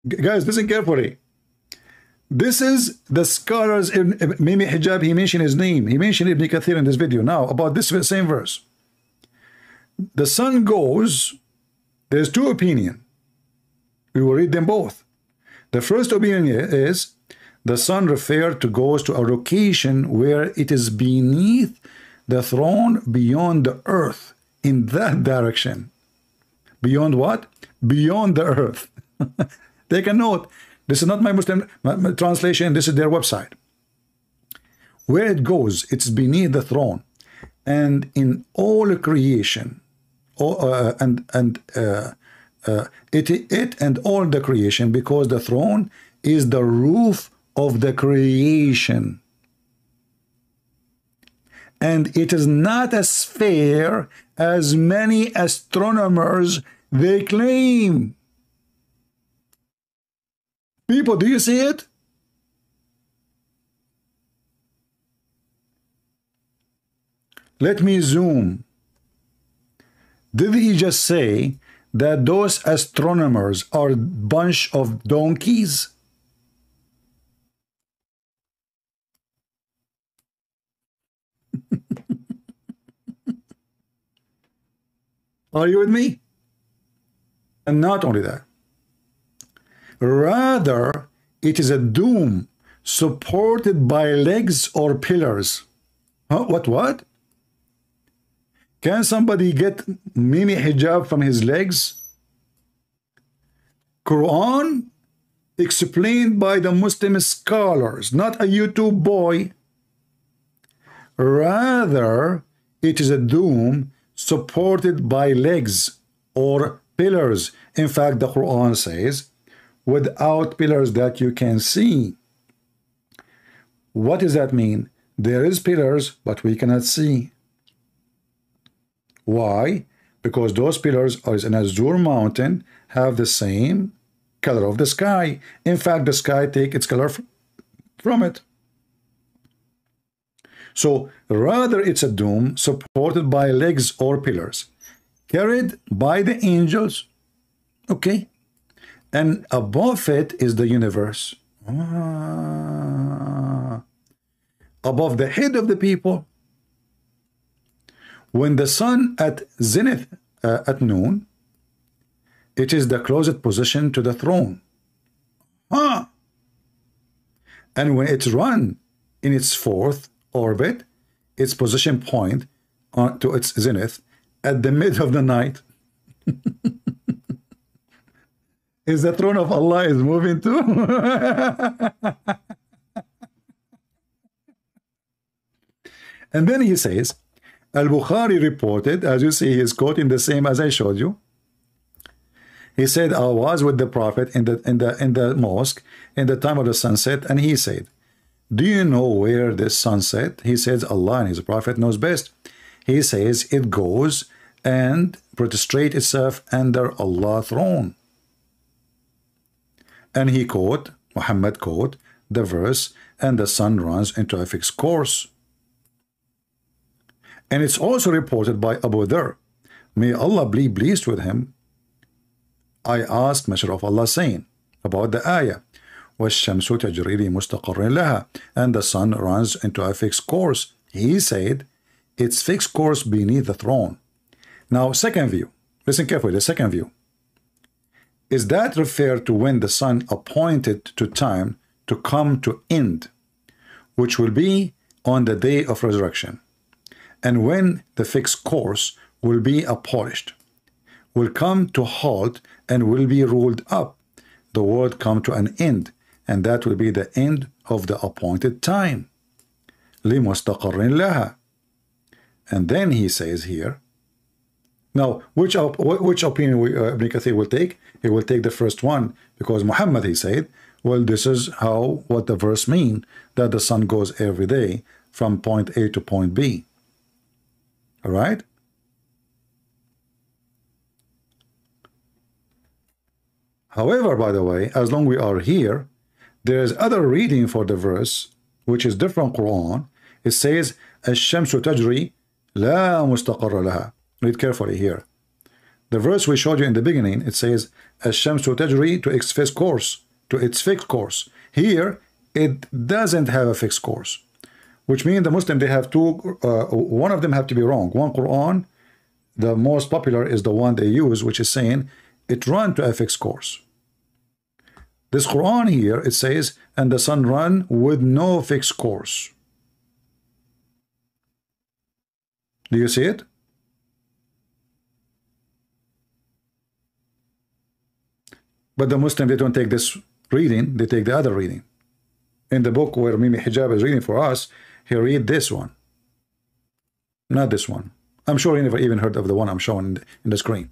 Guys, listen carefully. This is the scholars in Mimi Hijab. He mentioned his name. He mentioned Ibn Kathir in this video. Now, about this same verse. The sun goes, there's two opinions. We will read them both. The first opinion is the sun referred to goes to a location where it is beneath the throne, beyond the earth, in that direction. Beyond what? Beyond the earth. Take a note. This is not my Muslim translation. This is their website. Where it goes, it's beneath the throne, and in all creation, it and all the creation, because the throne is the roof of the creation, and it is not a sphere as many astronomers they claim. People, do you see it? Let me zoom. Did he just say that those astronomers are a bunch of donkeys? Are you with me? And not only that, rather, it is a dome supported by legs or pillars. Huh? What? Can somebody get Mimi Hijab from his legs? Quran explained by the Muslim scholars, not a YouTube boy. Rather, it is a dome supported by legs or pillars. In fact, the Quran says, without pillars that you can see. What does that mean? There is pillars, but we cannot see. Why? Because those pillars are in Azure mountain, have the same color of the sky. In fact, the sky takes its color from it. So rather, it's a dome supported by legs or pillars, carried by the angels. Okay. And above it is the universe. Above the head of the people. When the sun at zenith at noon, it is the closest position to the throne. And when it's run in its fourth orbit, its position point to its zenith at the mid of the night. Is the throne of Allah is moving too? And then he says, Al-Bukhari reported, as you see, he's quoting the same as I showed you. He said, I was with the Prophet in the mosque in the time of the sunset, and he said, do you know where this sunset? He says, Allah and his Prophet knows best. He says, it goes and prostrate itself under Allah's throne. And he quote, Muhammad quote, the verse, and the sun runs into a fixed course. And it's also reported by Abu Dhar, may Allah be pleased with him. I asked Messenger of Allah saying about the ayah, وَالشَّمْسُ تَجْرِي لِمُسْتَقَرٍ لَهَا, and the sun runs into a fixed course. He said, its fixed course beneath the throne. Now, second view, listen carefully, the second view. Is that referred to when the sun appointed to time to come to end, which will be on the day of resurrection, and when the fixed course will be abolished, will come to halt and will be rolled up, the world come to an end, and that will be the end of the appointed time. لِمُسْتَقَرٍ لَهَا. And then he says here, now, which opinion Ibn Kathir will take? He will take the first one, because Muhammad, he said, well, this is what the verse mean, that the sun goes every day from point A to point B. All right? However, by the way, as long we are here, there is other reading for the verse, which is different Quran. It says, الشمس تجري لا مستقر لها. Read carefully here. The verse we showed you in the beginning, it says, الشمس تجري to its fixed course, to its fixed course. Here, it doesn't have a fixed course, which means the Muslim, they have two, one of them have to be wrong. One Quran, the most popular is the one they use, which is saying it run to a fixed course. This Quran here, it says, and the sun run with no fixed course. Do you see it? But the Muslim, they don't take this reading, they take the other reading. In the book where Mimi Hijab is reading for us, he read this one, not this one. I'm sure he never even heard of the one I'm showing in the screen.